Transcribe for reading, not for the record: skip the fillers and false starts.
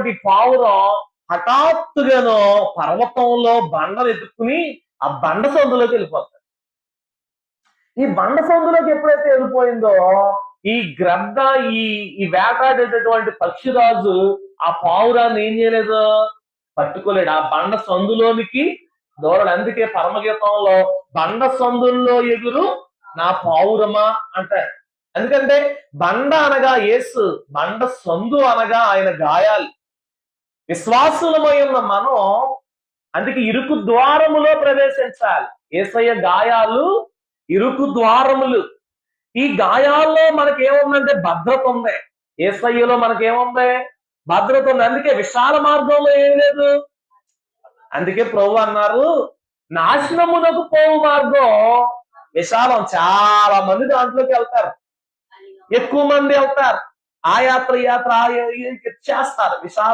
ఉన్నటువంటి పావురం హఠాత్తుగాను పర్వతంలో బండను ఎత్తుకుని ఆ బండ సందులోకి వెళ్ళిపోతుంది. ఈ బండ సందులోకి ఎప్పుడైతే వెళ్ళిపోయిందో ఈ గ్రద్ద ఈ ఈ వేటాడేటటువంటి పక్షిరాజు ఆ పావురాన్ని ఏం చేయలేదు, పట్టుకోలేడు. ఆ బండ సందులోనికి దూరడు. అందుకే పరమగీతంలో బండ సందుల్లో ఎగురు నా పావురమా అంటారు. ఎందుకంటే బండ అనగా యేసు, బండ సందు అనగా ఆయన గాయాలు. విశ్వాసులమై ఉన్న మనం అందుకే ఇరుకు ద్వారములో ప్రవేశించాలి. యేసయ్య గాయాలు ఇరుకు ద్వారములు. ఈ గాయాల్లో మనకేముందంటే భద్రత ఉంది. యేసయ్యలో మనకేముంది, భద్రత ఉంది. అందుకే విశాల మార్గంలో ఏం లేదు. అందుకే ప్రభు అన్నారు, నాశనమునకు పోవు మార్గం విశాలం. చాలా మంది దాంట్లోకి వెళ్తారు, ఎక్కువ మంది వెళ్తారు. ఆ యాత్ర చేస్తారు. విశాల